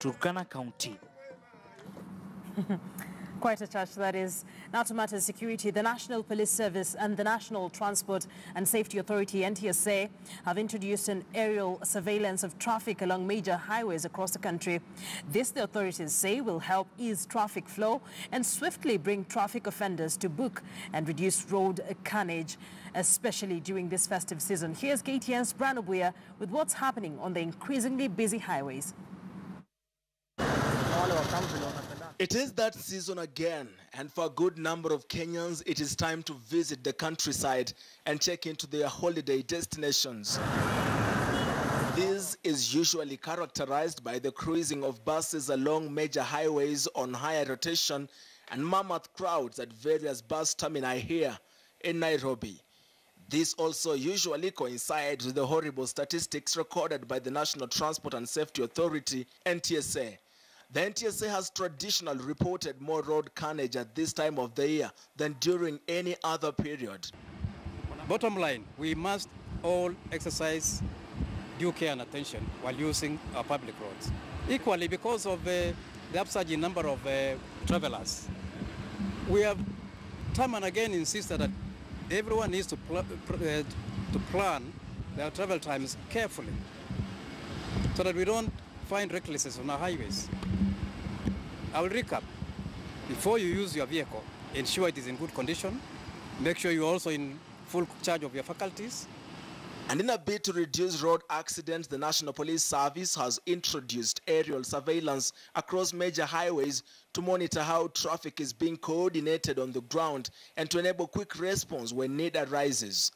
Turkana County. Quite a touch, that is. Now to matters security, the National Police Service and the National Transport and Safety Authority, NTSA, have introduced an aerial surveillance of traffic along major highways across the country. This, the authorities say, will help ease traffic flow and swiftly bring traffic offenders to book and reduce road carnage, especially during this festive season. Here's KTN's Branobuya with what's happening on the increasingly busy highways. It is that season again, and for a good number of Kenyans, it is time to visit the countryside and check into their holiday destinations. This is usually characterized by the cruising of buses along major highways on higher rotation and mammoth crowds at various bus termini here in Nairobi. This also usually coincides with the horrible statistics recorded by the National Transport and Safety Authority, NTSA. The NTSA has traditionally reported more road carnage at this time of the year than during any other period. Bottom line, we must all exercise due care and attention while using our public roads. Equally, because of the upsurge in number of travelers, we have time and again insisted that everyone needs to plan their travel times carefully so that we don't find recklessness on our highways. I will recap. Before you use your vehicle, ensure it is in good condition. Make sure you're also in full charge of your faculties. And in a bid to reduce road accidents, the National Police Service has introduced aerial surveillance across major highways to monitor how traffic is being coordinated on the ground and to enable quick response when need arises.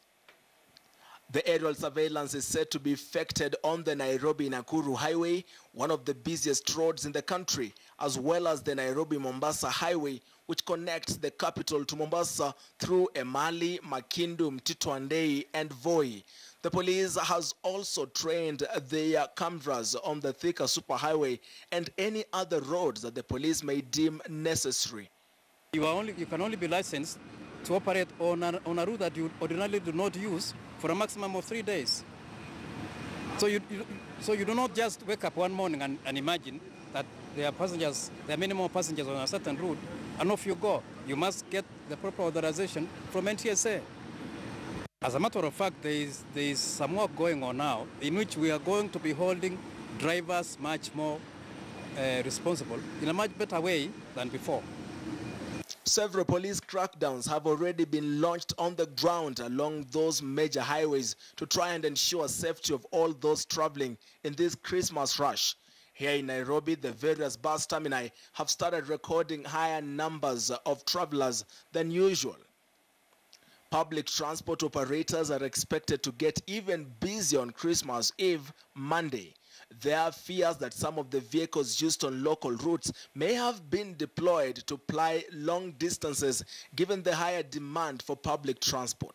The aerial surveillance is said to be effected on the Nairobi-Nakuru Highway, one of the busiest roads in the country, as well as the Nairobi-Mombasa Highway, which connects the capital to Mombasa through Emali, Makindu, Mtito Andei, and Voi. The police has also trained their cameras on the Thika Superhighway and any other roads that the police may deem necessary. You can only be licensed to operate on a route that you ordinarily do not use for a maximum of 3 days. So you do not just wake up one morning and imagine that there are many more passengers on a certain route, and off you go. You must get the proper authorization from NTSA. As a matter of fact, there is some work going on now in which we are going to be holding drivers much more responsible in a much better way than before. Several police crackdowns have already been launched on the ground along those major highways to try and ensure safety of all those traveling in this Christmas rush. Here in Nairobi, the various bus termini have started recording higher numbers of travelers than usual. Public transport operators are expected to get even busier on Christmas Eve, Monday. There are fears that some of the vehicles used on local routes may have been deployed to ply long distances given the higher demand for public transport.